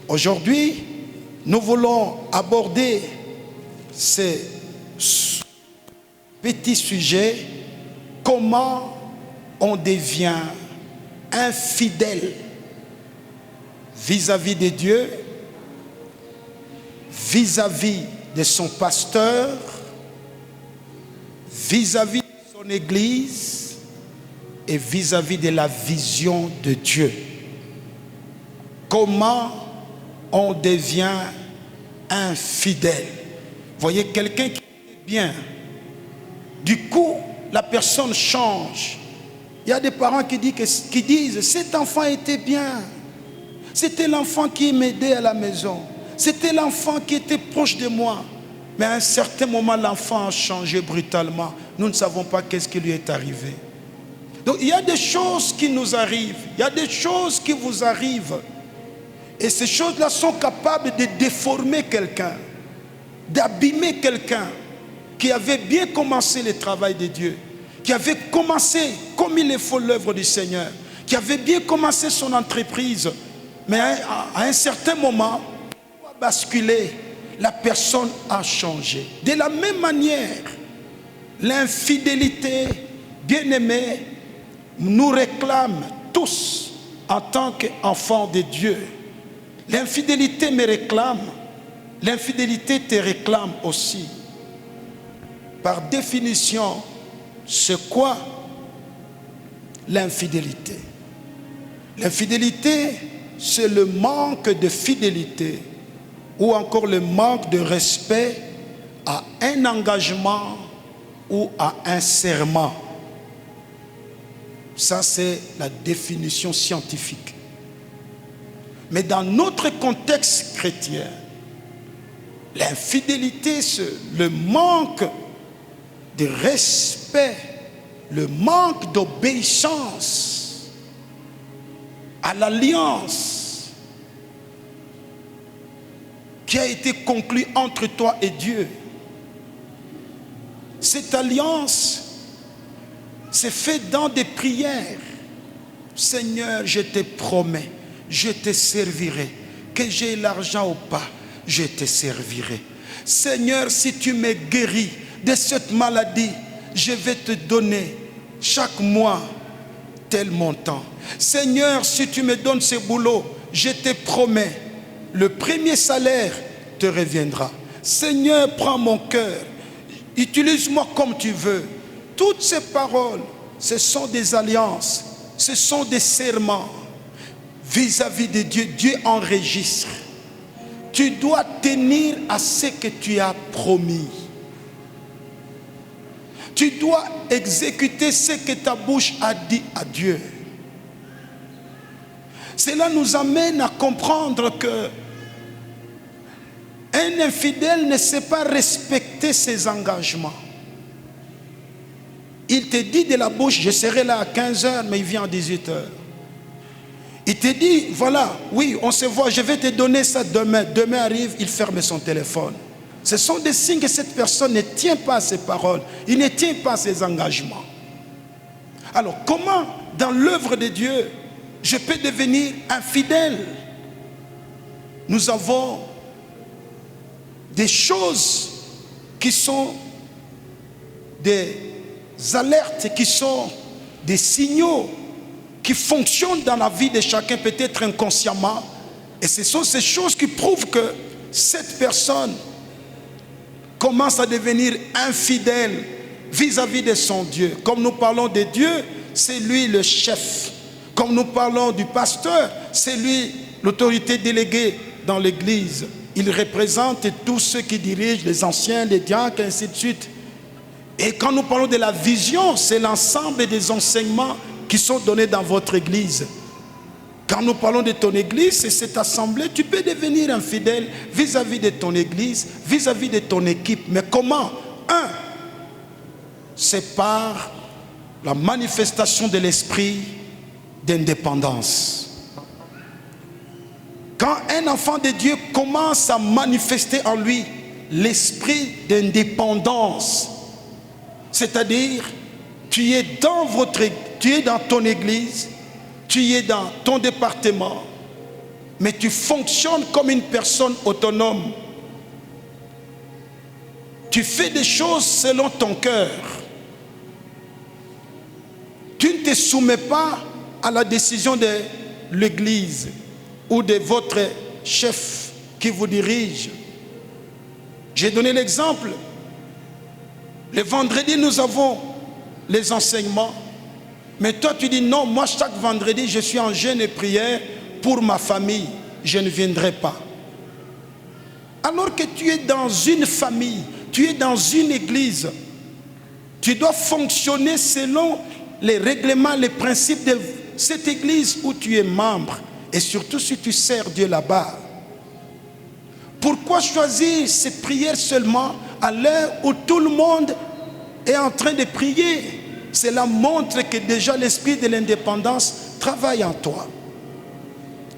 Aujourd'hui, nous voulons aborder ce petit sujet, comment on devient infidèle vis-à-vis de Dieu, vis-à-vis de son pasteur, vis-à-vis de son église et vis-à-vis de la vision de Dieu. Comment on devient infidèle. Voyez, quelqu'un qui est bien, du coup, la personne change. Il y a des parents qui disent, cet enfant était bien. C'était l'enfant qui m'aidait à la maison. C'était l'enfant qui était proche de moi. Mais à un certain moment, l'enfant a changé brutalement. Nous ne savons pas qu'est-ce qui lui est arrivé. Donc, il y a des choses qui nous arrivent. Il y a des choses qui vous arrivent. Et ces choses-là sont capables de déformer quelqu'un, d'abîmer quelqu'un qui avait bien commencé le travail de Dieu, qui avait commencé comme il le faut l'œuvre du Seigneur, qui avait bien commencé son entreprise. Mais à un certain moment, on va basculer, la personne a changé. De la même manière, l'infidélité, bien aimé, nous réclame tous en tant qu'enfants de Dieu. L'infidélité me réclame, l'infidélité te réclame aussi. Par définition, c'est quoi l'infidélité? L'infidélité, c'est le manque de fidélité ou encore le manque de respect à un engagement ou à un serment. Ça, c'est la définition scientifique. Mais dans notre contexte chrétien, l'infidélité, c'est le manque de respect, le manque d'obéissance à l'alliance qui a été conclue entre toi et Dieu. Cette alliance s'est faite dans des prières. Seigneur, je te promets, je te servirai. Que j'ai l'argent ou pas, je te servirai. Seigneur, si tu me guéris de cette maladie, je vais te donner chaque mois tel montant. Seigneur, si tu me donnes ce boulot, je te promets, le premier salaire te reviendra. Seigneur, prends mon cœur, utilise-moi comme tu veux. Toutes ces paroles, ce sont des alliances, ce sont des serments vis-à-vis de Dieu. Dieu enregistre. Tu dois tenir à ce que tu as promis. Tu dois exécuter ce que ta bouche a dit à Dieu. Cela nous amène à comprendre que un infidèle ne sait pas respecter ses engagements. Il te dit de la bouche, je serai là à 15h, mais il vient à 18h. Il te dit, voilà, oui, on se voit, je vais te donner ça demain. Demain arrive, il ferme son téléphone. Ce sont des signes que cette personne ne tient pas à ses paroles. Il ne tient pas à ses engagements. Alors, comment, dans l'œuvre de Dieu, je peux devenir infidèle? Nous avons des choses qui sont des alertes, qui sont des signaux qui fonctionnent dans la vie de chacun, peut-être inconsciemment. Et ce sont ces choses qui prouvent que cette personne commence à devenir infidèle vis-à-vis de son Dieu. Comme nous parlons de Dieu, c'est lui le chef. Comme nous parlons du pasteur, c'est lui l'autorité déléguée dans l'église. Il représente tous ceux qui dirigent, les anciens, les diacres, ainsi de suite. Et quand nous parlons de la vision, c'est l'ensemble des enseignements qui sont donnés dans votre église. Quand nous parlons de ton église, c'est cette assemblée. Tu peux devenir infidèle vis-à-vis de ton église, vis-à-vis de ton équipe. Mais comment? Un, c'est par la manifestation de l'esprit d'indépendance. Quand un enfant de Dieu commence à manifester en lui l'esprit d'indépendance, c'est-à-dire tu es dans ton église, tu es dans ton département, mais tu fonctionnes comme une personne autonome. Tu fais des choses selon ton cœur. Tu ne te soumets pas à la décision de l'église ou de votre chef qui vous dirige. J'ai donné l'exemple. Le vendredi, nous avons les enseignements. Mais toi, tu dis non, moi, chaque vendredi, je suis en jeûne et prière pour ma famille. Je ne viendrai pas. Alors que tu es dans une famille, tu es dans une église, tu dois fonctionner selon les règlements, les principes de cette église où tu es membre. Et surtout si tu sers Dieu là-bas. Pourquoi choisir ces prières seulement à l'heure où tout le monde est en train de prier? Cela montre que déjà l'esprit de l'indépendance travaille en toi.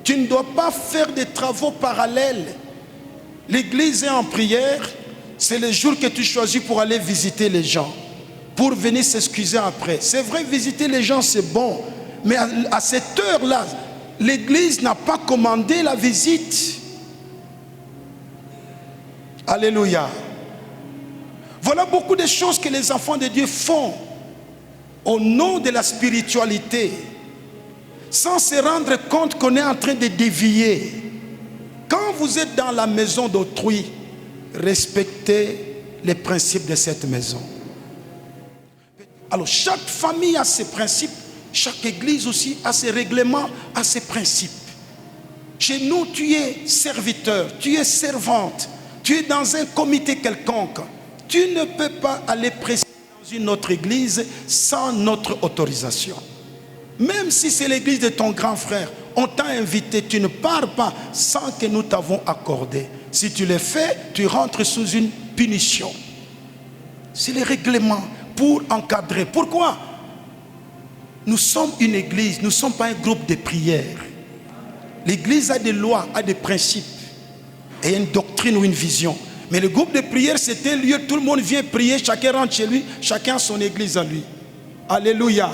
Tu ne dois pas faire des travaux parallèles. L'église est en prière, c'est le jour que tu choisis pour aller visiter les gens, pour venir s'excuser après. C'est vrai, visiter les gens c'est bon, mais à cette heure-là, l'église n'a pas commandé la visite. Alléluia. Voilà beaucoup de choses que les enfants de Dieu font au nom de la spiritualité, sans se rendre compte qu'on est en train de dévier. Quand vous êtes dans la maison d'autrui, respectez les principes de cette maison. Alors chaque famille a ses principes, chaque église aussi a ses règlements, a ses principes. Chez nous, tu es serviteur, tu es servante, tu es dans un comité quelconque. Tu ne peux pas aller prêcher dans une autre église sans notre autorisation. Même si c'est l'église de ton grand frère, on t'a invité, tu ne pars pas sans que nous t'avons accordé. Si tu le fais, tu rentres sous une punition. C'est les règlements pour encadrer. Pourquoi? Nous sommes une église, nous ne sommes pas un groupe de prière. L'église a des lois, a des principes et une doctrine ou une vision. Mais le groupe de prière, c'est un lieu, tout le monde vient prier, chacun rentre chez lui, chacun a son église à lui. Alléluia.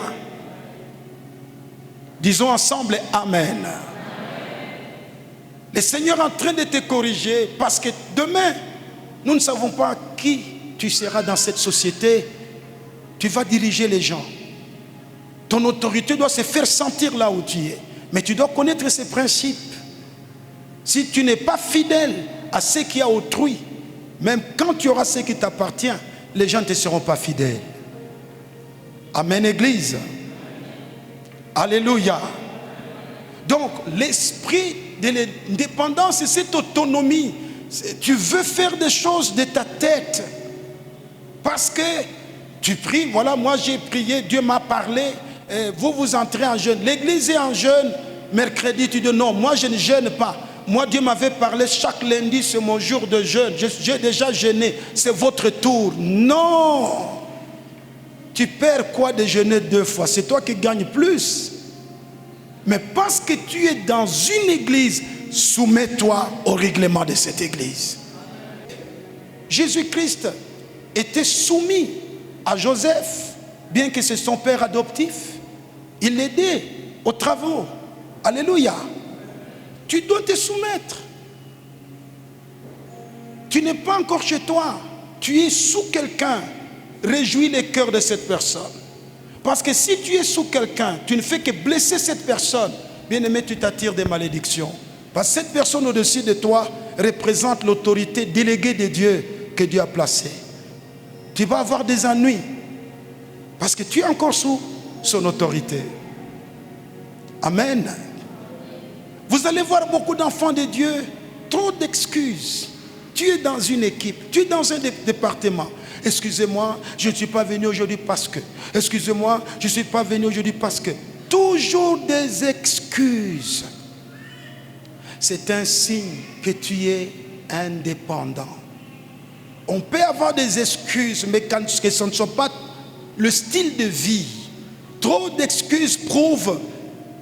Disons ensemble Amen. Amen. Le Seigneur est en train de te corriger parce que demain, nous ne savons pas qui tu seras dans cette société. Tu vas diriger les gens. Ton autorité doit se faire sentir là où tu es. Mais tu dois connaître ces principes. Si tu n'es pas fidèle à ce qui est autrui, même quand tu auras ce qui t'appartient, les gens ne te seront pas fidèles. Amen, Église. Alléluia. Donc, l'esprit de l'indépendance, c'est cette autonomie. Tu veux faire des choses de ta tête. Parce que tu pries, voilà, moi j'ai prié, Dieu m'a parlé, vous entrez en jeûne. L'église est en jeûne, mercredi, tu dis non, moi je ne jeûne pas. Moi, Dieu m'avait parlé, chaque lundi, c'est mon jour de jeûne. J'ai déjà jeûné, c'est votre tour. Non! Tu perds quoi de jeûner 2 fois? C'est toi qui gagnes plus. Mais parce que tu es dans une église, soumets-toi au règlement de cette église. Jésus-Christ était soumis à Joseph, bien que c'est son père adoptif. Il l'aidait aux travaux. Alléluia. Tu dois te soumettre. Tu n'es pas encore chez toi. Tu es sous quelqu'un. Réjouis le cœur de cette personne. Parce que si tu es sous quelqu'un, tu ne fais que blesser cette personne. Bien-aimé, tu t'attires des malédictions. Parce que cette personne au-dessus de toi représente l'autorité déléguée de Dieu que Dieu a placée. Tu vas avoir des ennuis. Parce que tu es encore sous son autorité. Amen. Vous allez voir beaucoup d'enfants de Dieu, trop d'excuses. Tu es dans une équipe, tu es dans un département. Excusez-moi, je ne suis pas venu aujourd'hui parce que. Excusez-moi, je ne suis pas venu aujourd'hui parce que. Toujours des excuses. C'est un signe que tu es indépendant. On peut avoir des excuses, mais quand ce ne sont pas le style de vie. Trop d'excuses prouvent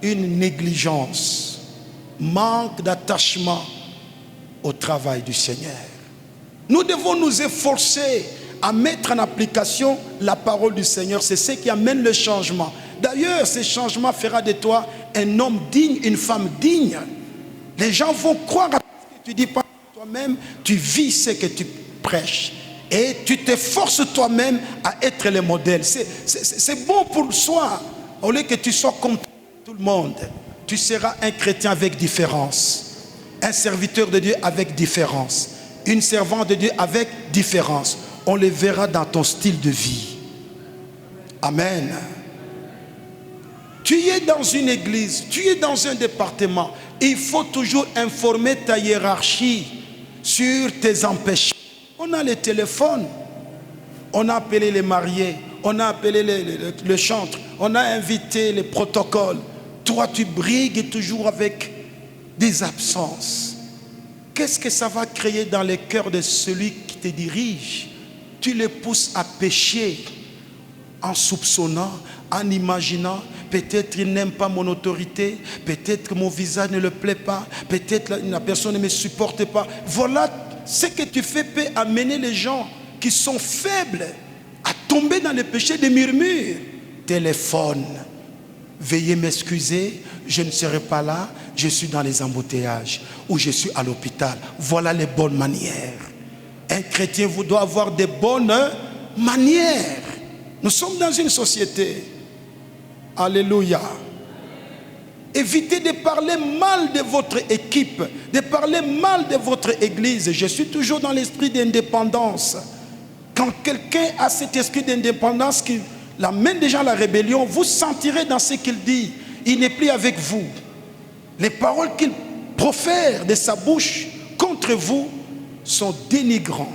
une négligence, manque d'attachement au travail du Seigneur. Nous devons nous efforcer à mettre en application la parole du Seigneur. C'est ce qui amène le changement. D'ailleurs, ce changement fera de toi un homme digne, une femme digne. Les gens vont croire à ce que tu dis pas toi-même, tu vis ce que tu prêches. Et tu t'efforces toi-même à être le modèle. C'est bon pour soi. Au lieu que tu sois comme tout le monde, tu seras un chrétien avec différence. Un serviteur de Dieu avec différence. Une servante de Dieu avec différence. On le verra dans ton style de vie. Amen. Tu es dans une église, tu es dans un département. Il faut toujours informer ta hiérarchie sur tes empêchements. On a les téléphones, on a appelé les mariés, on a appelé le chantre, on a invité les protocoles. Toi, tu brigues toujours avec des absences. Qu'est-ce que ça va créer dans le cœur de celui qui te dirige? Tu le pousses à pécher en soupçonnant, en imaginant, peut-être il n'aime pas mon autorité, peut-être que mon visage ne le plaît pas, peut-être la personne ne me supporte pas. Voilà ce que tu fais peut amener les gens qui sont faibles à tomber dans le péché des murmures. Téléphone, veuillez m'excuser, je ne serai pas là, je suis dans les embouteillages ou je suis à l'hôpital. Voilà les bonnes manières. Un chrétien vous doit avoir des bonnes manières. Nous sommes dans une société. Alléluia. Évitez de parler mal de votre équipe, de parler mal de votre église. Je suis toujours dans l'esprit d'indépendance. Quand quelqu'un a cet esprit d'indépendance qui l'amène déjà à la rébellion, vous sentirez dans ce qu'il dit. Il n'est plus avec vous. Les paroles qu'il profère de sa bouche contre vous sont dénigrantes.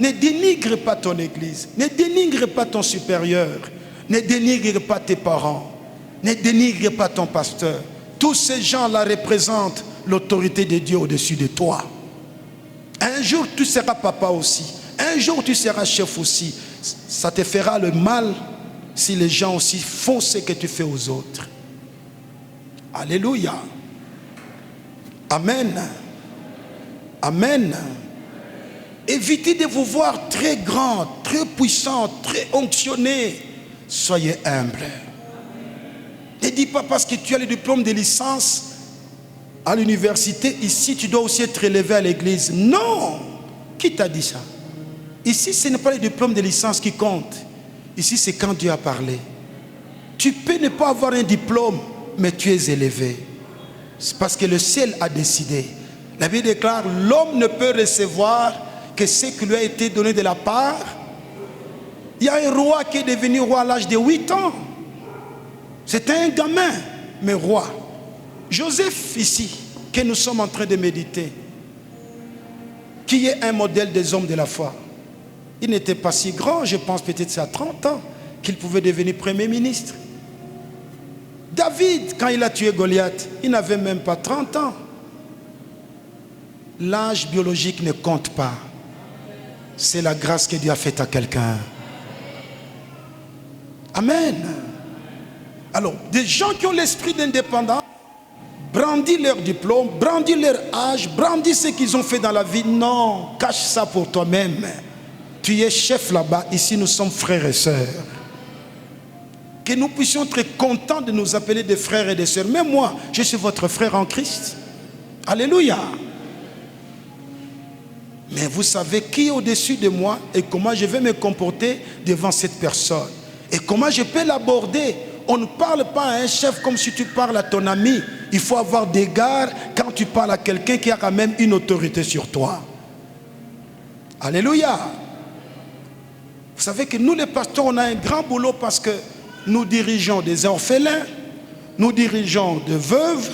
Ne dénigre pas ton église, ne dénigre pas ton supérieur, ne dénigre pas tes parents, ne dénigre pas ton pasteur. Tous ces gens-là représentent l'autorité de Dieu au-dessus de toi. Un jour tu seras papa aussi, un jour tu seras chef aussi. Ça te fera le mal si les gens aussi font ce que tu fais aux autres. Alléluia. Amen. Amen. Évitez de vous voir très grand, très puissant, très onctionné. Soyez humble. Ne dis pas parce que tu as le diplôme de licence à l'université, ici tu dois aussi être élevé à l'église. Non. Qui t'a dit ça? Ici ce n'est pas le diplôme de licence qui compte. Ici c'est quand Dieu a parlé. Tu peux ne pas avoir un diplôme, mais tu es élevé. C'est parce que le ciel a décidé. La Bible déclare, l'homme ne peut recevoir que ce qui lui a été donné de la part. Il y a un roi qui est devenu roi à l'âge de 8 ans. C'était un gamin, mais roi. Joseph ici, que nous sommes en train de méditer, qui est un modèle des hommes de la foi. Il n'était pas si grand, je pense peut-être c'est à 30 ans qu'il pouvait devenir premier ministre. David, quand il a tué Goliath, il n'avait même pas 30 ans. L'âge biologique ne compte pas. C'est la grâce que Dieu a faite à quelqu'un. Amen. Alors, des gens qui ont l'esprit d'indépendance, brandissent leur diplôme, brandissent leur âge, brandissent ce qu'ils ont fait dans la vie. Non, cache ça pour toi-même. Tu es chef là-bas, ici nous sommes frères et sœurs. Que nous puissions être contents de nous appeler des frères et des sœurs. Même moi, je suis votre frère en Christ. Alléluia. Mais vous savez qui est au-dessus de moi et comment je vais me comporter devant cette personne. Et comment je peux l'aborder. On ne parle pas à un chef comme si tu parles à ton ami. Il faut avoir des gardes quand tu parles à quelqu'un qui a quand même une autorité sur toi. Alléluia. Vous savez que nous les pasteurs, on a un grand boulot parce que nous dirigeons des orphelins, nous dirigeons des veuves,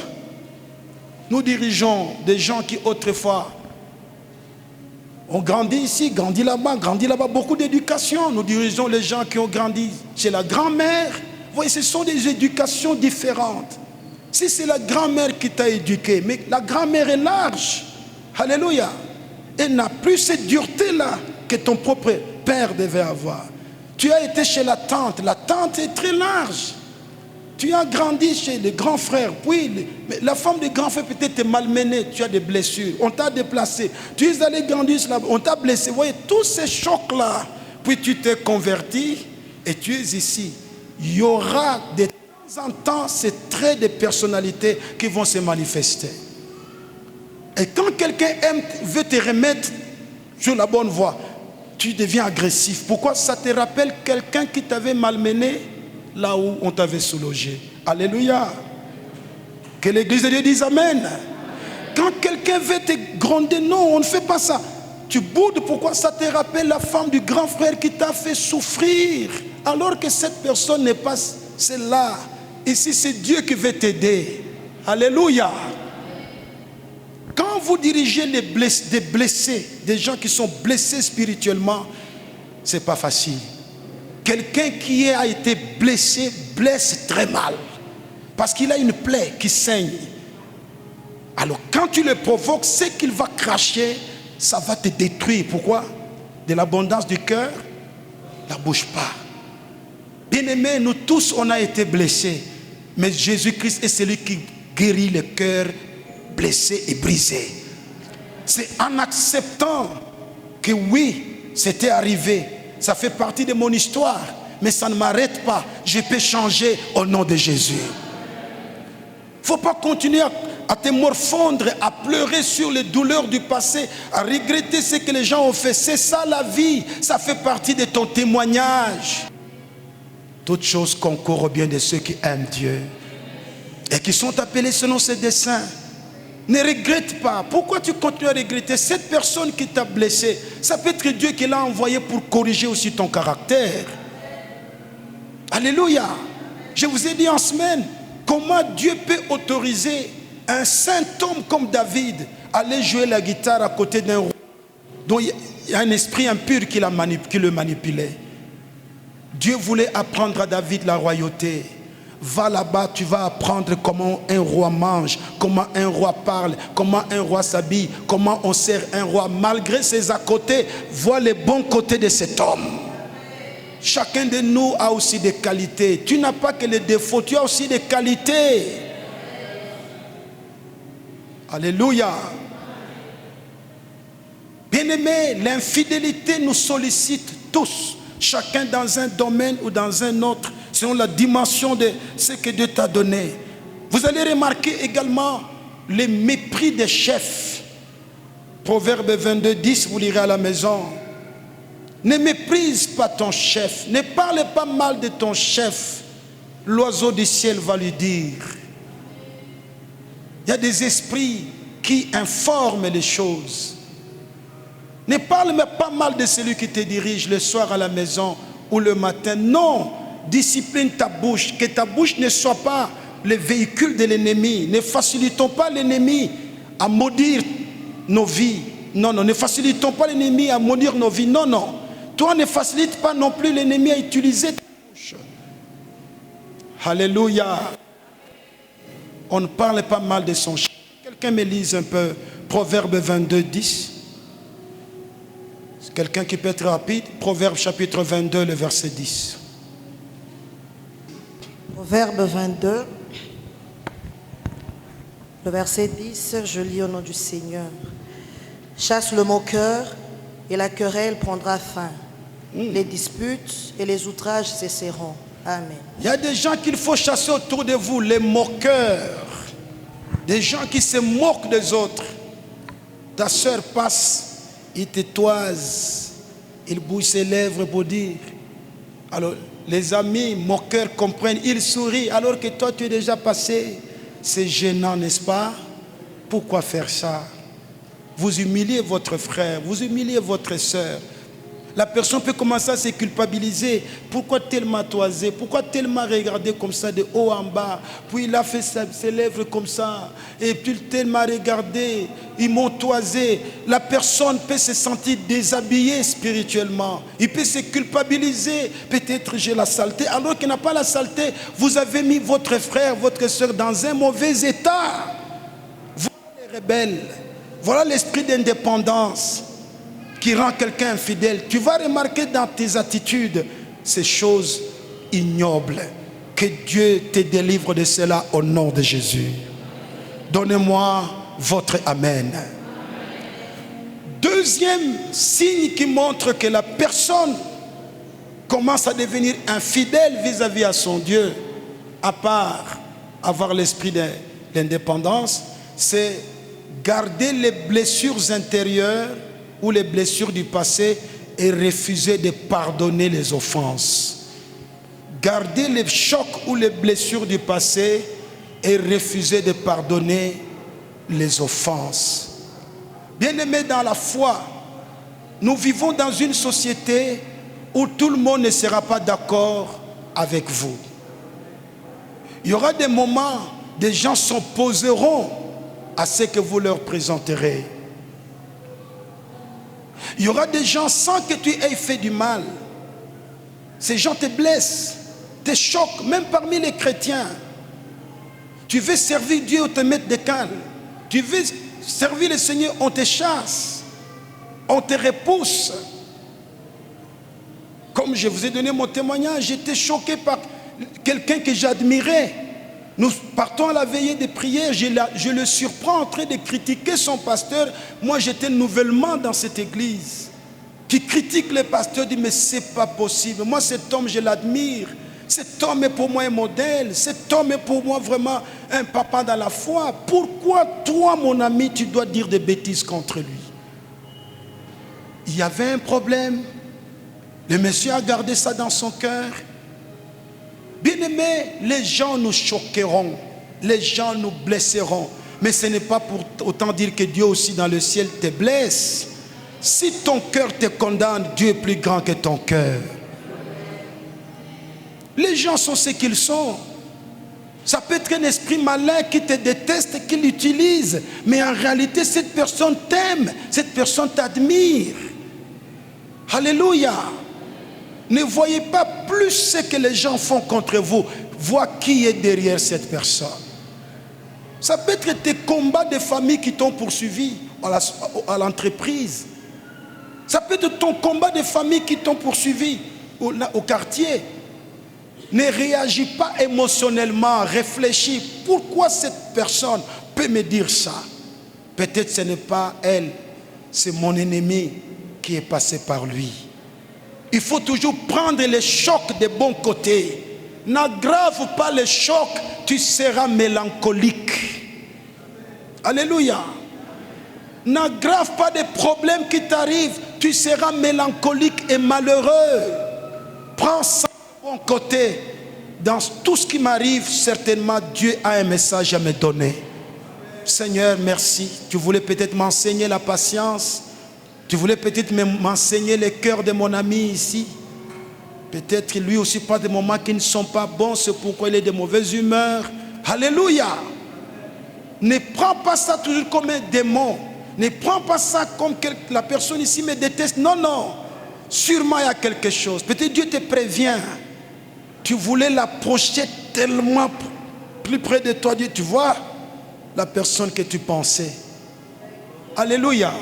nous dirigeons des gens qui autrefois ont grandi ici, grandi là-bas, beaucoup d'éducation. Nous dirigeons les gens qui ont grandi chez la grand-mère. Vous voyez, ce sont des éducations différentes. Si c'est la grand-mère qui t'a éduqué, mais la grand-mère est large. Alléluia. Elle n'a plus cette dureté-là que ton propre père devait avoir. Tu as été chez la tante est très large. Tu as grandi chez les grands frères, puis la femme des grands frères peut-être est malmenée, tu as des blessures, on t'a déplacé, tu es allé grandir là-bas, on t'a blessé. Vous voyez, tous ces chocs-là, puis tu t'es converti et tu es ici. Il y aura de temps en temps ces traits de personnalité qui vont se manifester. Et quand quelqu'un veut te remettre sur la bonne voie, tu deviens agressif. Pourquoi? Ça te rappelle quelqu'un qui t'avait malmené là où on t'avait sous-logé. Alléluia. Que l'église de Dieu dise Amen. Quand quelqu'un veut te gronder, non, on ne fait pas ça. Tu boudes, pourquoi? Ça te rappelle la femme du grand frère qui t'a fait souffrir. Alors que cette personne n'est pas celle-là. Ici, c'est Dieu qui veut t'aider. Alléluia. Quand vous dirigez des blessés, des gens qui sont blessés spirituellement, ce n'est pas facile. Quelqu'un qui a été blessé, blesse très mal. Parce qu'il a une plaie qui saigne. Alors quand tu le provoques, ce qu'il va cracher, ça va te détruire. Pourquoi? De l'abondance du cœur, la bouche part. Bien-aimés, nous tous, on a été blessés. Mais Jésus-Christ est celui qui guérit le cœur blessé et brisé. C'est en acceptant que oui, c'était arrivé. Ça fait partie de mon histoire. Mais ça ne m'arrête pas. Je peux changer au nom de Jésus. Il ne faut pas continuer à te morfondre, à pleurer sur les douleurs du passé, à regretter ce que les gens ont fait. C'est ça la vie. Ça fait partie de ton témoignage. Toutes choses concourent au bien de ceux qui aiment Dieu et qui sont appelés selon ses desseins. Ne regrette pas. Pourquoi tu continues à regretter? Cette personne qui t'a blessé, ça peut être Dieu qui l'a envoyé pour corriger aussi ton caractère. Alléluia. Je vous ai dit en semaine, comment Dieu peut autoriser un saint homme comme David à aller jouer la guitare à côté d'un roi dont il y a un esprit impur qui le manipulait. Dieu voulait apprendre à David la royauté. Va là-bas, tu vas apprendre comment un roi mange, comment un roi parle, comment un roi s'habille, comment on sert un roi. Malgré ses à côté, vois les bons côtés de cet homme. Chacun de nous a aussi des qualités. Tu n'as pas que les défauts, tu as aussi des qualités. Alléluia. Bien-aimés, l'infidélité nous sollicite tous. Chacun dans un domaine ou dans un autre, selon la dimension de ce que Dieu t'a donné. Vous allez remarquer également le mépris des chefs. Proverbe 22, 10, vous lirez à la maison. Ne méprise pas ton chef, ne parle pas mal de ton chef. L'oiseau du ciel va lui dire. Il y a des esprits qui informent les choses. Ne parle pas mal de celui qui te dirige le soir à la maison ou le matin. Non, discipline ta bouche. Que ta bouche ne soit pas le véhicule de l'ennemi. Ne facilitons pas l'ennemi à maudire nos vies. Non, non, ne facilitons pas l'ennemi à maudire nos vies. Non, non. Toi, ne facilite pas non plus l'ennemi à utiliser ta bouche. Alléluia. On ne parle pas mal de son chef. Quelqu'un me lise un peu Proverbe 22, 10. Quelqu'un qui peut être rapide. Proverbe chapitre 22, le verset 10. Proverbe 22, le verset 10, je lis au nom du Seigneur. Chasse le moqueur et la querelle prendra fin. Les disputes et les outrages cesseront. Amen. Il y a des gens qu'il faut chasser autour de vous, les moqueurs. Des gens qui se moquent des autres. Ta soeur passe, il te toise, il bouge ses lèvres pour dire. Alors, les amis moqueurs comprennent, ils sourient, alors que toi tu es déjà passé. C'est gênant, n'est-ce pas? Pourquoi faire ça? Vous humiliez votre frère, vous humiliez votre soeur. La personne peut commencer à se culpabiliser. Pourquoi tel m'a toisé? Pourquoi tel m'a regardé comme ça de haut en bas? Puis il a fait ses lèvres comme ça. Et puis tel m'a regardé. Ils m'ont toisé. La personne peut se sentir déshabillée spirituellement. Il peut se culpabiliser. Peut-être j'ai la saleté. Alors qu'il n'a pas la saleté, vous avez mis votre frère, votre soeur dans un mauvais état. Voilà les rebelles. Voilà l'esprit d'indépendance qui rend quelqu'un infidèle. Tu vas remarquer dans tes attitudes ces choses ignobles. Que Dieu te délivre de cela au nom de Jésus. Donnez-moi votre Amen. Deuxième signe qui montre que la personne commence à devenir infidèle vis-à-vis à son Dieu, à part avoir l'esprit d'indépendance, c'est garder les blessures intérieures ou les blessures du passé et refuser de pardonner les offenses. Garder les chocs ou les blessures du passé et refuser de pardonner les offenses. Bien-aimés dans la foi, nous vivons dans une société où tout le monde ne sera pas d'accord avec vous. Il y aura des moments, des gens s'opposeront à ce que vous leur présenterez. Il y aura des gens sans que tu aies fait du mal. Ces gens te blessent, te choquent, même parmi les chrétiens. Tu veux servir Dieu, on te met des cannes. Tu veux servir le Seigneur, on te chasse, on te repousse. Comme je vous ai donné mon témoignage, j'étais choqué par quelqu'un que j'admirais. Nous partons à la veillée de prière, je le surprends en train de critiquer son pasteur. Moi j'étais nouvellement dans cette église. Qui critique le pasteur, dit mais c'est pas possible. Moi cet homme je l'admire. Cet homme est pour moi un modèle. Cet homme est pour moi vraiment un papa dans la foi. Pourquoi toi mon ami tu dois dire des bêtises contre lui? Il y avait un problème. Le monsieur a gardé ça dans son cœur. Bien-aimés, les gens nous choqueront, les gens nous blesseront, mais ce n'est pas pour autant dire que Dieu aussi dans le ciel te blesse. Si ton cœur te condamne, Dieu est plus grand que ton cœur. Les gens sont ce qu'ils sont. Ça peut être un esprit malin qui te déteste, qui l'utilise, mais en réalité cette personne t'aime, cette personne t'admire. Alléluia. Ne voyez pas plus ce que les gens font contre vous. Vois qui est derrière cette personne. Ça peut être tes combats de famille qui t'ont poursuivi à l'entreprise. Ça peut être ton combat de famille qui t'ont poursuivi au quartier. Ne réagis pas émotionnellement, réfléchis. Pourquoi cette personne peut me dire ça? Peut-être ce n'est pas elle, c'est mon ennemi qui est passé par lui. Il faut toujours prendre les chocs des bons côtés. N'aggrave pas les chocs, tu seras mélancolique. Alléluia. N'aggrave pas des problèmes qui t'arrivent, tu seras mélancolique et malheureux. Prends ça du bon côté. Dans tout ce qui m'arrive, certainement Dieu a un message à me donner. Seigneur, merci. Tu voulais peut-être m'enseigner la patience. Tu voulais peut-être m'enseigner le cœur de mon ami ici. Peut-être lui aussi passe des moments qui ne sont pas bons, c'est pourquoi il est de mauvaise humeur. Alléluia. Ne prends pas ça toujours comme un démon. Ne prends pas ça comme la personne ici me déteste. Non, non. Sûrement il y a quelque chose. Peut-être Dieu te prévient. Tu voulais l'approcher tellement plus près de toi. Dieu, tu vois la personne que tu pensais. Alléluia.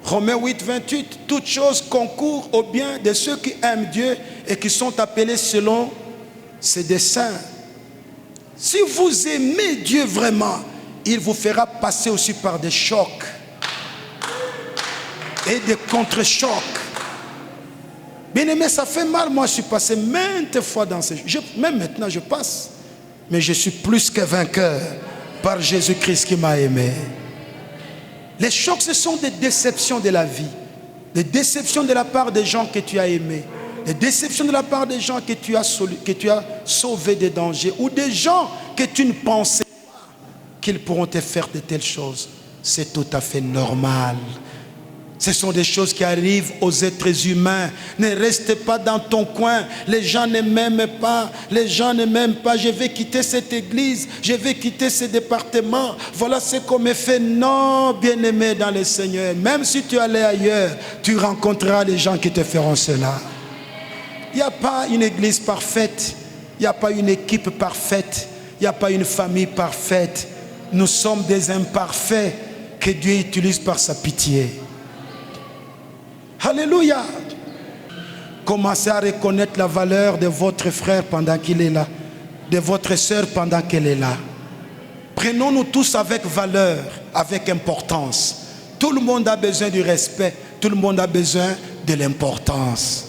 Romains 8, 28, toutes choses concourent au bien de ceux qui aiment Dieu et qui sont appelés selon ses desseins. Si vous aimez Dieu vraiment, il vous fera passer aussi par des chocs et des contre-chocs. Bien aimé, ça fait mal. Moi, je suis passé maintes fois dans ces... Même maintenant, je passe. Mais je suis plus que vainqueur par Jésus-Christ qui m'a aimé. Les chocs, ce sont des déceptions de la vie. Des déceptions de la part des gens que tu as aimés. Des déceptions de la part des gens que tu as sauvés des dangers. Ou des gens que tu ne pensais pas qu'ils pourront te faire de telles choses. C'est tout à fait normal. Ce sont des choses qui arrivent aux êtres humains. Ne reste pas dans ton coin. Les gens ne m'aiment pas. Les gens ne m'aiment pas. Je vais quitter cette église. Je vais quitter ce département. Voilà ce qu'on me fait. Non, bien-aimé dans le Seigneur. Même si tu allais ailleurs, tu rencontreras les gens qui te feront cela. Il n'y a pas une église parfaite. Il n'y a pas une équipe parfaite. Il n'y a pas une famille parfaite. Nous sommes des imparfaits que Dieu utilise par sa pitié. Alléluia. Commencez à reconnaître la valeur de votre frère pendant qu'il est là, de votre sœur pendant qu'elle est là. Prenons-nous tous avec valeur, avec importance. Tout le monde a besoin du respect, tout le monde a besoin de l'importance.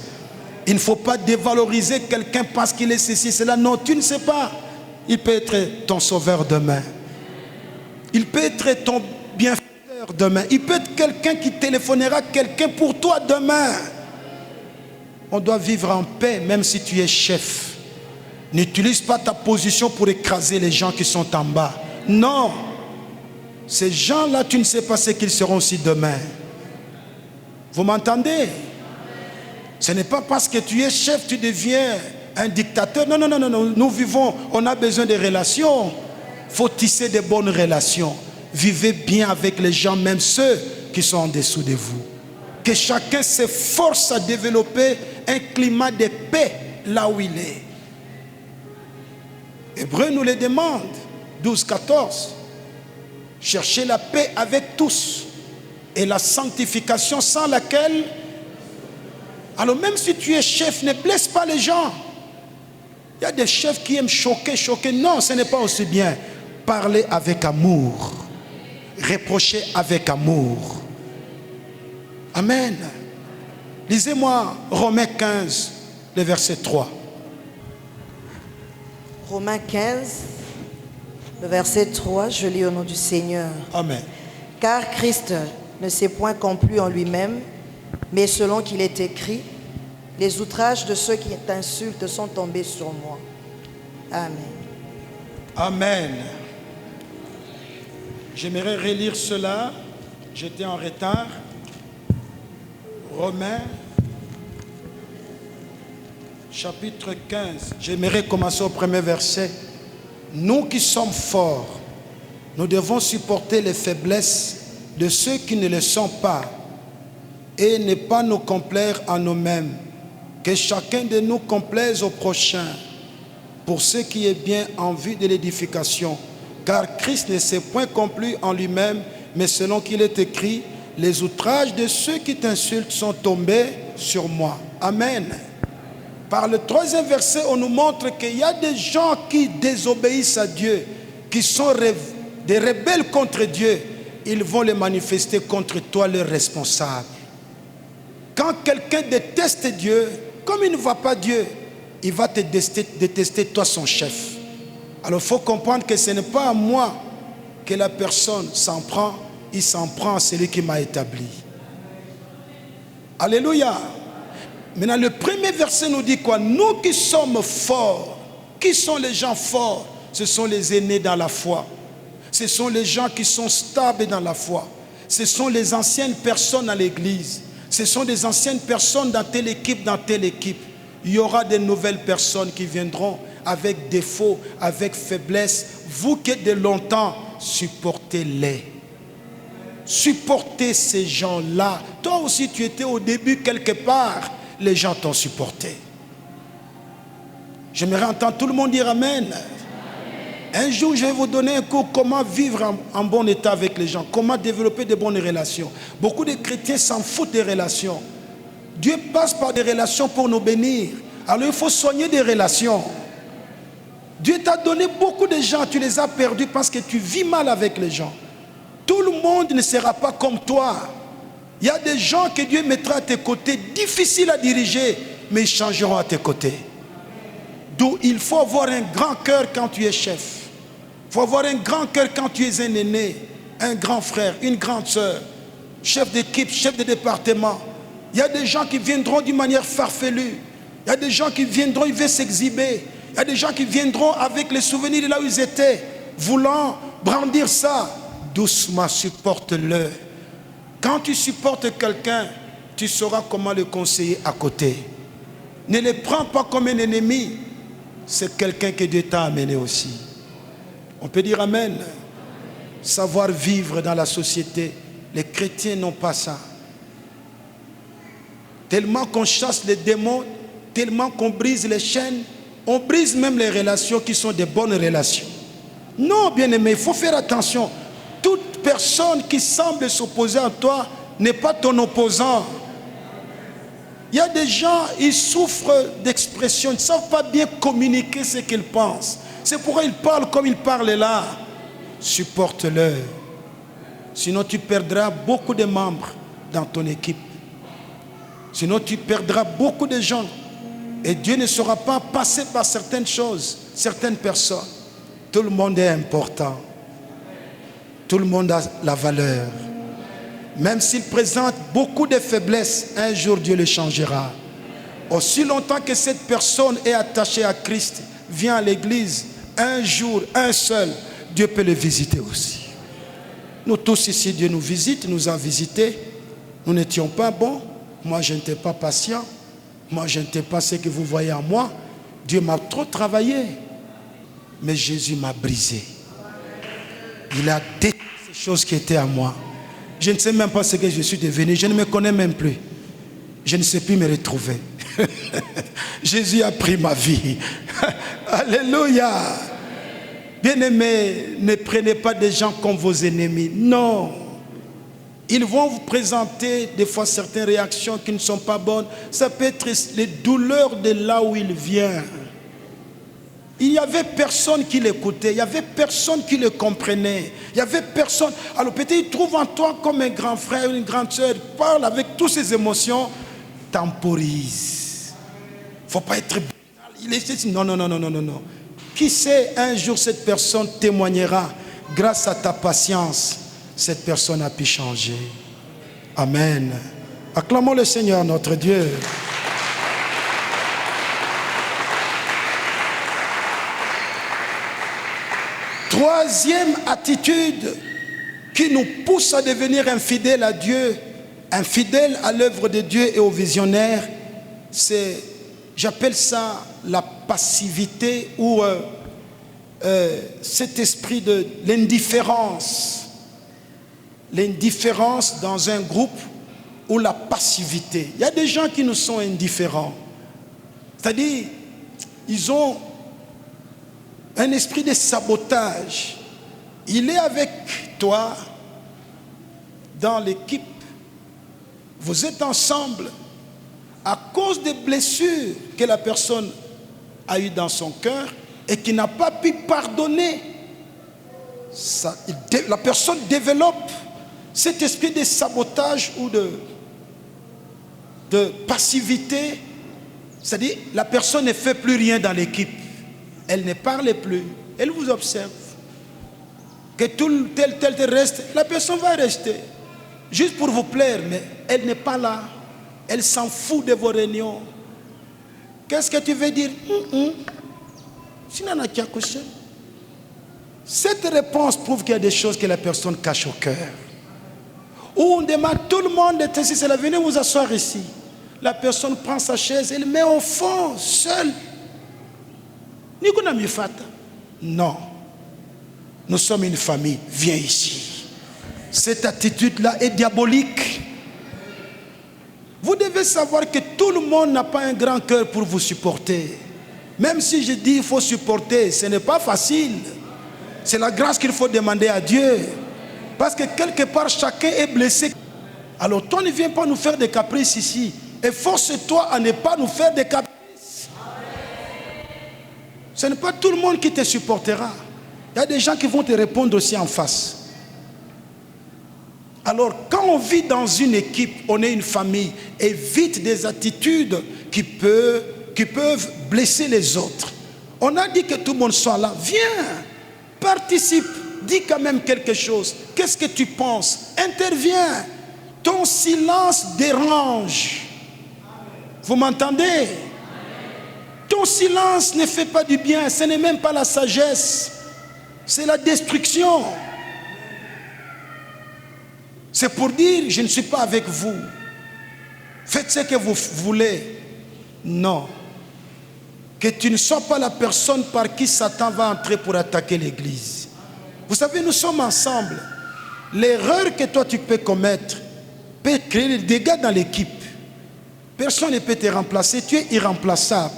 Il ne faut pas dévaloriser quelqu'un parce qu'il est ceci, cela. Non, tu ne sais pas. Il peut être ton sauveur demain. Il peut être ton bienfaiteur demain. Il peut être quelqu'un qui téléphonera à quelqu'un pour toi demain. On doit vivre en paix même si tu es chef. N'utilise pas ta position pour écraser les gens qui sont en bas. Non. Ces gens-là, tu ne sais pas ce qu'ils seront aussi demain. Vous m'entendez? Ce n'est pas parce que tu es chef, tu deviens un dictateur. Non, non, non, non. Nous vivons, on a besoin de relations. Il faut tisser de bonnes relations. Vivez bien avec les gens, même ceux qui sont en dessous de vous. Que chacun s'efforce à développer un climat de paix là où il est. Hébreu nous le demande, 12, 14. Cherchez la paix avec tous et la sanctification sans laquelle... Alors même si tu es chef, ne blesse pas les gens. Il y a des chefs qui aiment choquer. Non, ce n'est pas aussi bien. Parlez avec amour. Reprochez avec amour. Amen. Lisez-moi Romains 15, le verset 3. Romains 15, le verset 3, je lis au nom du Seigneur. Amen. Car Christ ne s'est point complu en lui-même, mais selon qu'il est écrit, les outrages de ceux qui t'insultent sont tombés sur moi. Amen. Amen. J'aimerais relire cela. J'étais en retard. Romains, chapitre 15. J'aimerais commencer au premier verset. Nous qui sommes forts, nous devons supporter les faiblesses de ceux qui ne le sont pas et ne pas nous complaire en nous-mêmes. Que chacun de nous complaise au prochain pour ce qui est bien en vue de l'édification. Car Christ ne s'est point complu en lui-même, mais selon qu'il est écrit, les outrages de ceux qui t'insultent sont tombés sur moi. Amen. Par le troisième verset, on nous montre qu'il y a des gens qui désobéissent à Dieu, qui sont des rebelles contre Dieu. Ils vont les manifester contre toi, leurs responsables. Quand quelqu'un déteste Dieu, comme il ne voit pas Dieu, il va te détester toi, son chef. Alors il faut comprendre que ce n'est pas à moi que la personne s'en prend, il s'en prend à celui qui m'a établi. Alléluia. Maintenant, le premier verset nous dit quoi? Nous qui sommes forts. Qui sont les gens forts? Ce sont les aînés dans la foi. Ce sont les gens qui sont stables dans la foi. Ce sont les anciennes personnes à l'église. Ce sont des anciennes personnes dans telle équipe, dans telle équipe. Il y aura de nouvelles personnes qui viendront avec défauts, avec faiblesse. Vous qui êtes de longtemps, supportez-les. Supportez ces gens-là. Toi aussi, tu étais au début quelque part. Les gens t'ont supporté. J'aimerais entendre tout le monde dire Amen. Un jour, je vais vous donner un cours comment vivre en bon état avec les gens, comment développer de bonnes relations. Beaucoup de chrétiens s'en foutent des relations. Dieu passe par des relations pour nous bénir. Alors il faut soigner des relations. Dieu t'a donné beaucoup de gens, tu les as perdus parce que tu vis mal avec les gens. Tout le monde ne sera pas comme toi. Il y a des gens que Dieu mettra à tes côtés, difficiles à diriger, mais ils changeront à tes côtés. D'où il faut avoir un grand cœur quand tu es chef. Il faut avoir un grand cœur quand tu es un aîné, un grand frère, une grande sœur, chef d'équipe, chef de département. Il y a des gens qui viendront d'une manière farfelue. Il y a des gens qui viendront, ils veulent s'exhiber. Il y a des gens qui viendront avec les souvenirs de là où ils étaient, voulant brandir ça. Doucement, supporte-le. Quand tu supportes quelqu'un, tu sauras comment le conseiller à côté. Ne le prends pas comme un ennemi. C'est quelqu'un que Dieu t'a amené aussi. On peut dire Amen. Savoir vivre dans la société. Les chrétiens n'ont pas ça. Tellement qu'on chasse les démons, tellement qu'on brise les chaînes, on brise même les relations qui sont des bonnes relations. Non, bien-aimé, il faut faire attention. Toute personne qui semble s'opposer à toi n'est pas ton opposant. Il y a des gens, ils souffrent d'expression, ils ne savent pas bien communiquer ce qu'ils pensent. C'est pourquoi ils parlent comme ils parlent là. Supporte-le. Sinon tu perdras beaucoup de membres dans ton équipe. Sinon tu perdras beaucoup de gens. Et Dieu ne sera pas passé par certaines choses, certaines personnes. Tout le monde est important. Tout le monde a la valeur. Même s'il présente beaucoup de faiblesses, un jour Dieu le changera. Aussi longtemps que cette personne est attachée à Christ, vient à l'église, un jour, un seul, Dieu peut le visiter aussi. Nous tous ici, Dieu nous visite, nous a visités. Nous n'étions pas bons. Moi, je n'étais pas patient. Moi, je n'étais pas ce que vous voyez en moi. Dieu m'a trop travaillé. Mais Jésus m'a brisé. Il a détruit ces choses qui étaient à moi. Je ne sais même pas ce que je suis devenu. Je ne me connais même plus. Je ne sais plus me retrouver. Jésus a pris ma vie. Alléluia. Bien-aimés, ne prenez pas des gens comme vos ennemis. Non. Ils vont vous présenter des fois certaines réactions qui ne sont pas bonnes. Ça peut être les douleurs de là où il vient. Il n'y avait personne qui l'écoutait. Il n'y avait personne qui le comprenait. Il n'y avait personne. Alors peut-être il trouve en toi comme un grand frère, une grande soeur. Parle avec toutes ses émotions. Temporise. Il ne faut pas être... Non, non, non, non, non, non. Qui sait, un jour cette personne témoignera. Grâce à ta patience, cette personne a pu changer. Amen. Acclamons le Seigneur notre Dieu. Troisième attitude qui nous pousse à devenir infidèles à Dieu, infidèles à l'œuvre de Dieu et aux visionnaires, c'est, j'appelle ça la passivité ou cet esprit de l'indifférence. L'indifférence dans un groupe ou la passivité. Il y a des gens qui nous sont indifférents. C'est-à-dire, ils ont un esprit de sabotage. Il est avec toi dans l'équipe. Vous êtes ensemble. À cause des blessures que la personne a eues dans son cœur et qui n'a pas pu pardonner, la personne développe cet esprit de sabotage ou de passivité. C'est-à-dire, la personne ne fait plus rien dans l'équipe. Elle ne parle plus. Elle vous observe. Que tout tel reste, la personne va rester. Juste pour vous plaire, mais elle n'est pas là. Elle s'en fout de vos réunions. Qu'est-ce que tu veux dire? Cette réponse prouve qu'il y a des choses que la personne cache au cœur. Ou on demande, tout le monde est ici, c'est la venez vous asseoir ici. La personne prend sa chaise, elle met au fond, seule. Non. Nous sommes une famille. Viens ici. Cette attitude-là est diabolique. Vous devez savoir que tout le monde n'a pas un grand cœur pour vous supporter. Même si je dis qu'il faut supporter, ce n'est pas facile. C'est la grâce qu'il faut demander à Dieu. Parce que quelque part, chacun est blessé. Alors toi, ne viens pas nous faire des caprices ici. Et force-toi à ne pas nous faire des caprices. Ce n'est pas tout le monde qui te supportera. Il y a des gens qui vont te répondre aussi en face. Alors, quand on vit dans une équipe, on est une famille, évite des attitudes qui peuvent blesser les autres. On a dit que tout le monde soit là. Viens, participe, dis quand même quelque chose. Qu'est-ce que tu penses? Interviens. Ton silence dérange. Vous m'entendez? Ton silence ne fait pas du bien. Ce n'est même pas la sagesse. C'est la destruction. C'est pour dire, je ne suis pas avec vous. Faites ce que vous voulez. Non. Que tu ne sois pas la personne par qui Satan va entrer pour attaquer l'église. Vous savez, nous sommes ensemble. L'erreur que toi tu peux commettre peut créer des dégâts dans l'équipe. Personne ne peut te remplacer. Tu es irremplaçable.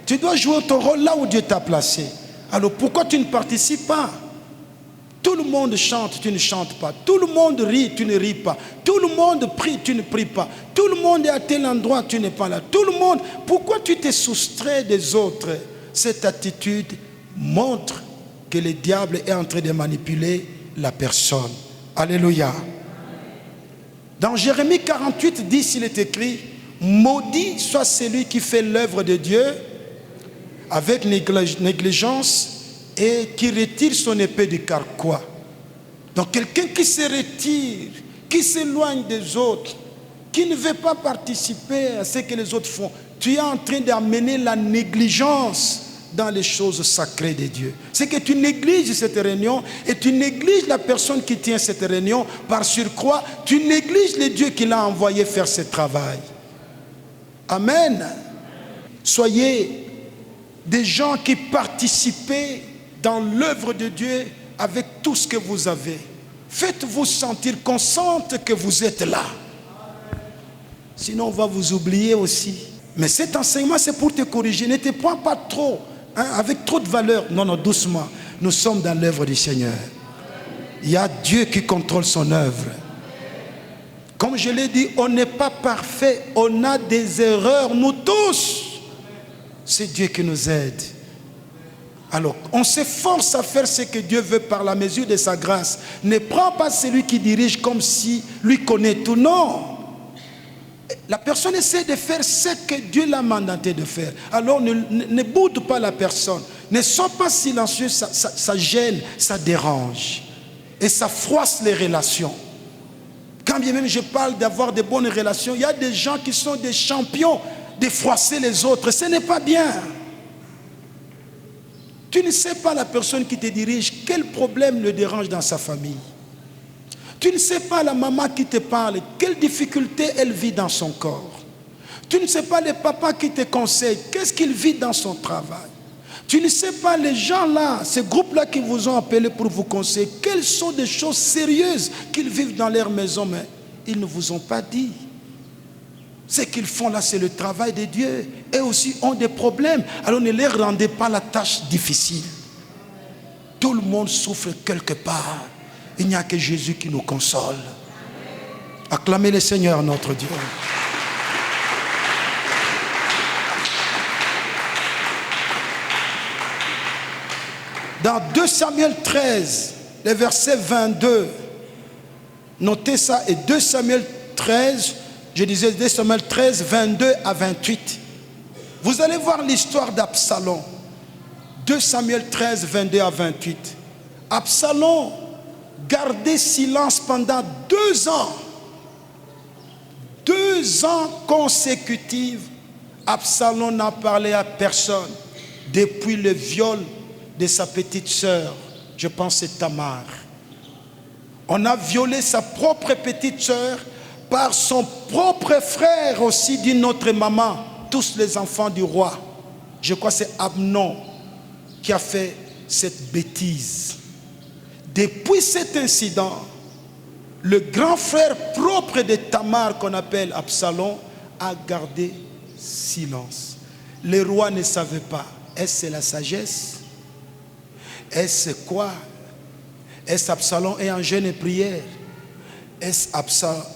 Tu dois jouer ton rôle là où Dieu t'a placé. Alors pourquoi tu ne participes pas? Tout le monde chante, tu ne chantes pas. Tout le monde rit, tu ne ris pas. Tout le monde prie, tu ne pries pas. Tout le monde est à tel endroit, tu n'es pas là. Tout le monde, pourquoi tu te soustrais des autres? Cette attitude montre que le diable est en train de manipuler la personne. Alléluia. Dans Jérémie 48, 10, il est écrit: maudit soit celui qui fait l'œuvre de Dieu avec négligence et qui retire son épée du carquois. Donc quelqu'un qui se retire, qui s'éloigne des autres, qui ne veut pas participer à ce que les autres font, tu es en train d'amener la négligence dans les choses sacrées de Dieu. C'est que tu négliges cette réunion et tu négliges la personne qui tient cette réunion. Par surcroît, tu négliges le Dieu qui l'a envoyé faire ce travail. Amen. Soyez des gens qui participez dans l'œuvre de Dieu avec tout ce que vous avez. Faites-vous sentir consciente que vous êtes là. Sinon, on va vous oublier aussi. Mais cet enseignement, c'est pour te corriger. Ne te prends pas trop, avec trop de valeur. Non, non, doucement. Nous sommes dans l'œuvre du Seigneur. Il y a Dieu qui contrôle son œuvre. Comme je l'ai dit, on n'est pas parfait. On a des erreurs, nous tous. C'est Dieu qui nous aide. Alors, on s'efforce à faire ce que Dieu veut par la mesure de sa grâce. Ne prends pas celui qui dirige comme si lui connaît tout. Non. La personne essaie de faire ce que Dieu l'a mandaté de faire. Alors, ne boude pas la personne. Ne sois pas silencieux, ça gêne, ça dérange. Et ça froisse les relations. Quand bien même je parle d'avoir de bonnes relations, il y a des gens qui sont des champions de froisser les autres. Ce n'est pas bien. Tu ne sais pas la personne qui te dirige, quel problème le dérange dans sa famille. Tu ne sais pas la maman qui te parle, quelle difficulté elle vit dans son corps. Tu ne sais pas le papa qui te conseille, qu'est-ce qu'il vit dans son travail. Tu ne sais pas les gens là, ces groupes-là qui vous ont appelé pour vous conseiller, quelles sont des choses sérieuses qu'ils vivent dans leur maison, mais ils ne vous ont pas dit. Ce qu'ils font là, c'est le travail de Dieu. Eux aussi ont des problèmes. Alors ne leur rendez pas la tâche difficile. Tout le monde souffre quelque part. Il n'y a que Jésus qui nous console. Acclamez le Seigneur notre Dieu. Dans 2 Samuel 13, le verset 22, notez ça, et 2 Samuel 13, je disais 2 Samuel 13, 22 à 28. Vous allez voir l'histoire d'Absalom. 2 Samuel 13, 22 à 28. Absalom gardait silence pendant 2 ans. 2 ans consécutifs, Absalom n'a parlé à personne depuis le viol de sa petite sœur. Je pense que c'est Tamar. On a violé sa propre petite sœur par son propre frère aussi d'une autre maman, tous les enfants du roi. Je crois que c'est Amnon qui a fait cette bêtise. Depuis cet incident, le grand frère propre de Tamar, qu'on appelle Absalom, a gardé silence. Les rois ne savaient pas. Est-ce la sagesse? Est-ce quoi? Est-ce Absalom est en jeûne et prière? Est-ce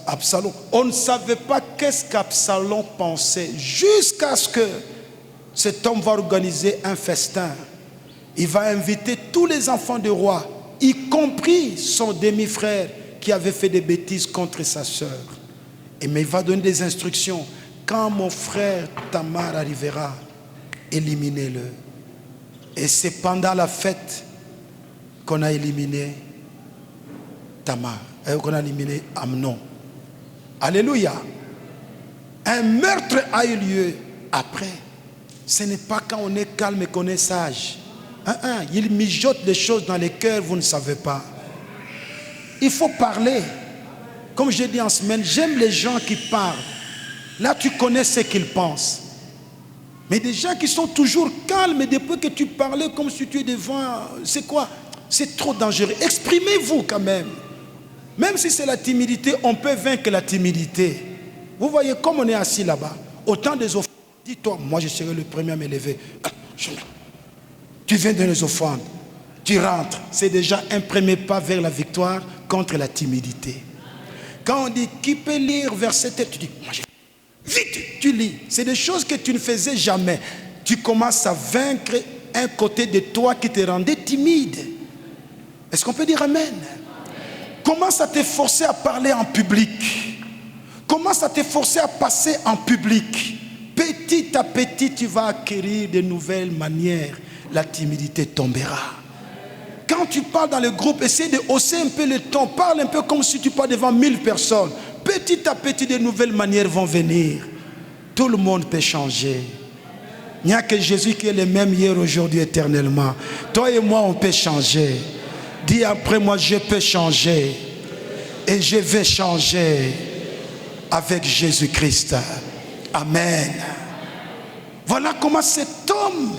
Absalom? On ne savait pas qu'est-ce qu'Absalom pensait jusqu'à ce que cet homme va organiser un festin. Il va inviter tous les enfants du roi, y compris son demi-frère qui avait fait des bêtises contre sa sœur. Mais il va donner des instructions. Quand mon frère Tamar arrivera, éliminez-le. Et c'est pendant la fête qu'on a éliminé Tamar, qu'on a éliminé Amnon. Alléluia. Un meurtre a eu lieu après. Ce n'est pas quand on est calme et qu'on est sage. Il mijote des choses dans les cœurs, vous ne savez pas. Il faut parler. Comme je dis en semaine, j'aime les gens qui parlent. Là, tu connais ce qu'ils pensent. Mais des gens qui sont toujours calmes, et depuis que tu parlais comme si tu es devant... C'est quoi? C'est trop dangereux. Exprimez-vous quand même. Même si c'est la timidité, on peut vaincre la timidité. Vous voyez, comme on est assis là-bas, autant des offrandes. Dis-toi, moi je serai le premier à me lever. Tu viens de les offrandes. Tu rentres. C'est déjà un premier pas vers la victoire contre la timidité. Quand on dit, qui peut lire verset 7, tu dis, moi je... Vite, tu lis. C'est des choses que tu ne faisais jamais. Tu commences à vaincre un côté de toi qui te rendait timide. Est-ce qu'on peut dire amen? Commence à te forcer à parler en public. Commence à te forcer à passer en public. Petit à petit, tu vas acquérir de nouvelles manières. La timidité tombera. Quand tu parles dans le groupe, essaie de hausser un peu le ton. Parle un peu comme si tu parles devant 1000 personnes. Petit à petit, de nouvelles manières vont venir. Tout le monde peut changer. Il n'y a que Jésus qui est le même hier, aujourd'hui, éternellement. Toi et moi, on peut changer. Dis après moi, je peux changer. Et je vais changer avec Jésus-Christ. Amen. Voilà comment cet homme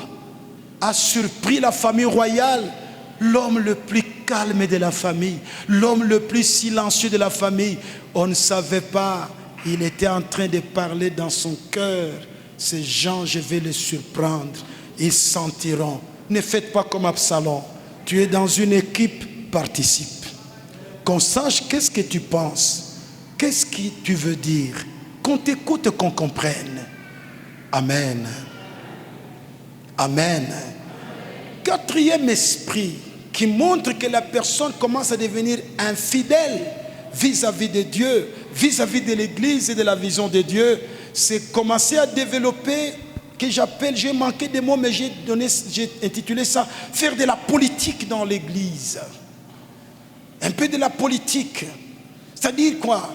a surpris la famille royale. L'homme le plus calme de la famille. L'homme le plus silencieux de la famille. On ne savait pas. Il était en train de parler dans son cœur. Ces gens, je vais les surprendre. Ils sentiront. Ne faites pas comme Absalom. Tu es dans une équipe, participe. Qu'on sache qu'est-ce que tu penses. Qu'est-ce que tu veux dire. Qu'on t'écoute, qu'on comprenne. Amen. Amen. Quatrième esprit qui montre que la personne commence à devenir infidèle vis-à-vis de Dieu, vis-à-vis de l'Église et de la vision de Dieu, c'est commencer à développer, que j'appelle, j'ai manqué de mots, mais j'ai intitulé ça, faire de la politique dans l'Église. Un peu de la politique. C'est-à-dire quoi?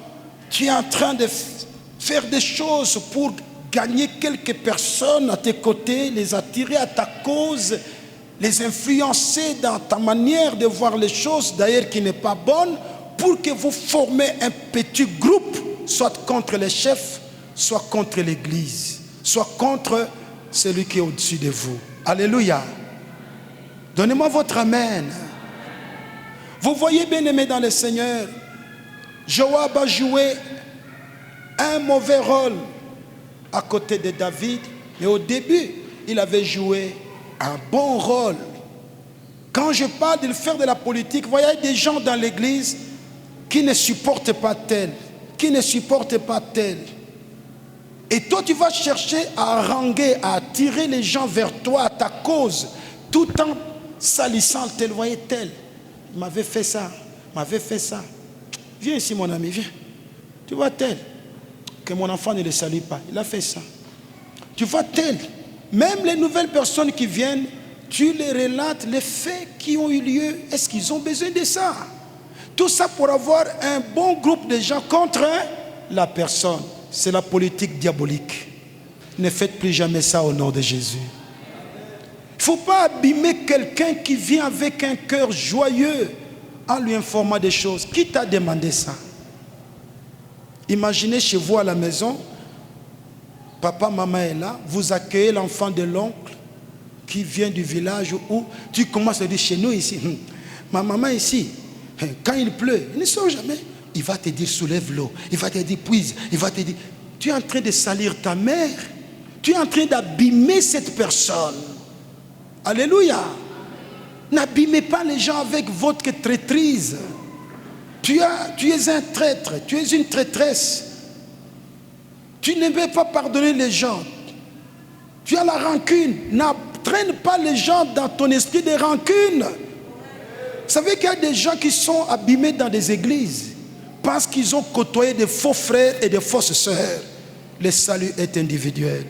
Tu es en train de faire des choses pour gagner quelques personnes à tes côtés, les attirer à ta cause, les influencer dans ta manière de voir les choses, d'ailleurs qui n'est pas bonne, pour que vous formez un petit groupe, soit contre les chefs, soit contre l'Église, soit contre celui qui est au-dessus de vous. Alléluia. Donnez-moi votre amen. Vous voyez, bien-aimés dans le Seigneur, Joab a joué un mauvais rôle à côté de David, mais au début, il avait joué un bon rôle. Quand je parle de faire de la politique, vous voyez des gens dans l'église qui ne supportent pas tel, qui ne supportent pas tel. Et toi, tu vas chercher à haranguer, à attirer les gens vers toi, à ta cause, tout en salissant tel, vous voyez tel. Il m'avait fait ça, m'avait fait ça. Viens ici, mon ami, viens. Tu vois tel, que mon enfant ne le salue pas, il a fait ça. Tu vois tel, même les nouvelles personnes qui viennent, tu les relates, les faits qui ont eu lieu, est-ce qu'ils ont besoin de ça? Tout ça pour avoir un bon groupe de gens contre la personne. C'est la politique diabolique. Ne faites plus jamais ça au nom de Jésus. Il ne faut pas abîmer quelqu'un qui vient avec un cœur joyeux en lui informant des choses. Qui t'a demandé ça? Imaginez chez vous à la maison, papa, maman est là, vous accueillez l'enfant de l'oncle qui vient du village où tu commences à dire chez nous ici, ma maman ici, quand il pleut, il ne sort jamais. Il va te dire soulève l'eau, il va te dire puise, il va te dire, tu es en train de salir ta mère, tu es en train d'abîmer cette personne. Alléluia. N'abîmez pas les gens avec votre traîtrise. Tu es un traître, tu es une traîtresse. Tu ne veux pas pardonner les gens. Tu as la rancune. N'entraîne pas les gens dans ton esprit de rancune. Vous savez qu'il y a des gens qui sont abîmés dans des églises parce qu'ils ont côtoyé des faux frères et des fausses sœurs. Le salut est individuel.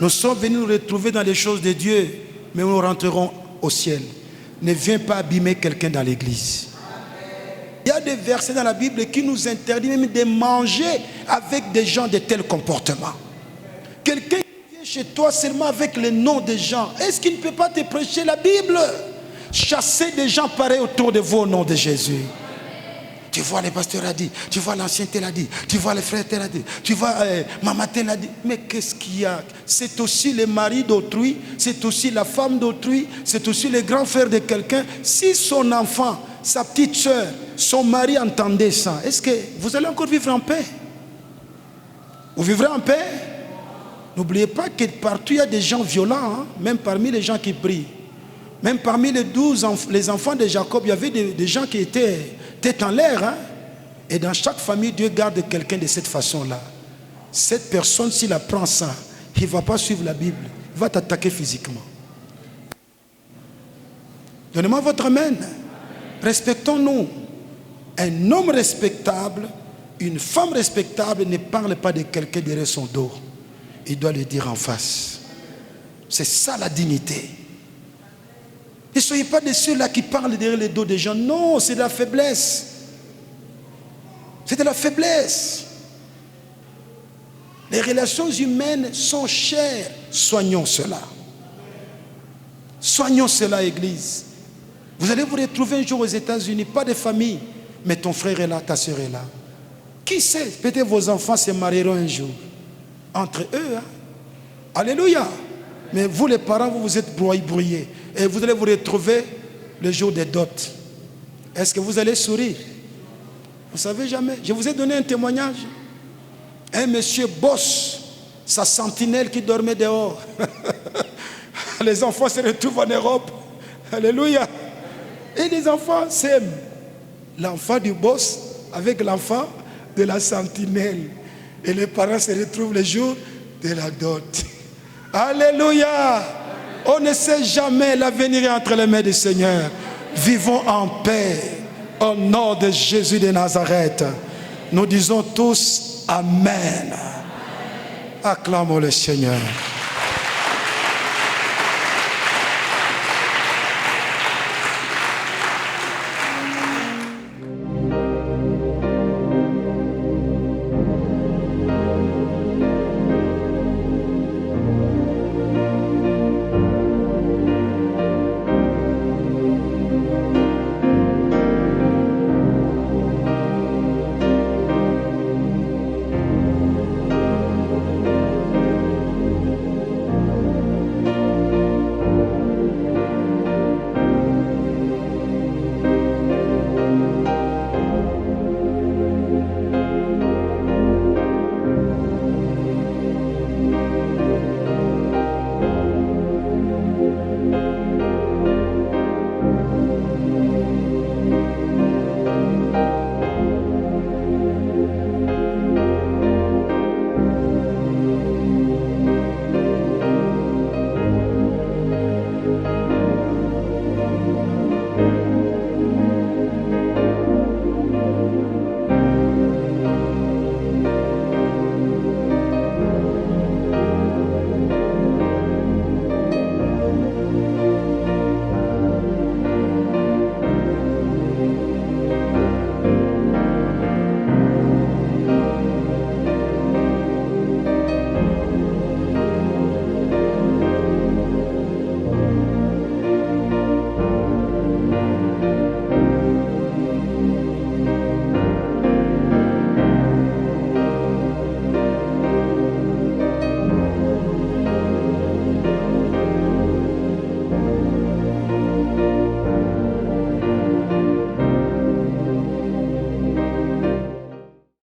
Nous sommes venus nous retrouver dans les choses de Dieu, mais nous rentrerons au ciel. Ne viens pas abîmer quelqu'un dans l'église. Il y a des versets dans la Bible qui nous interdisent même de manger avec des gens de tels comportements. Quelqu'un qui vient chez toi seulement avec le nom des gens, est-ce qu'il ne peut pas te prêcher la Bible? Chassez des gens pareils autour de vous au nom de Jésus. Tu vois, le pasteur a dit, tu vois, l'ancien tel a dit, tu vois, le frère tel a dit, tu vois, maman tel a dit. Mais qu'est-ce qu'il y a? C'est aussi le mari d'autrui, c'est aussi la femme d'autrui, c'est aussi le grand frère de quelqu'un. Si son enfant, sa petite soeur, son mari entendait ça, est-ce que vous allez encore vivre en paix? Vous vivrez en paix? N'oubliez pas que partout il y a des gens violents, hein? Même parmi les gens qui prient. Même parmi les enfants de Jacob, il y avait des gens qui étaient tête en l'air. Hein? Et dans chaque famille, Dieu garde quelqu'un de cette façon-là. Cette personne, s'il apprend ça, il ne va pas suivre la Bible. Il va t'attaquer physiquement. Donnez-moi votre amen. Respectons-nous. Un homme respectable, une femme respectable ne parle pas de quelqu'un derrière son dos. Il doit le dire en face. C'est ça la dignité. Ne soyez pas de ceux-là qui parlent derrière le dos des gens. Non, c'est de la faiblesse. C'est de la faiblesse. Les relations humaines sont chères. Soignons cela. Soignons cela, Église. Vous allez vous retrouver un jour aux États-Unis, pas de famille, mais ton frère est là, ta soeur est là. Qui sait, peut-être vos enfants se marieront un jour. Entre eux, hein? Alléluia. Mais vous les parents, vous vous êtes brouillés. Et vous allez vous retrouver le jour des dots. Est-ce que vous allez sourire? Vous ne savez jamais. Je vous ai donné un témoignage. Un monsieur bosse sa sentinelle qui dormait dehors. Les enfants se retrouvent en Europe. Alléluia. Et les enfants s'aiment. L'enfant du boss avec l'enfant de la sentinelle. Et les parents se retrouvent le jour de la dot. Alléluia. On ne sait jamais, l'avenir est entre les mains du Seigneur. Vivons en paix. Au nom de Jésus de Nazareth. Nous disons tous Amen. Acclamons le Seigneur.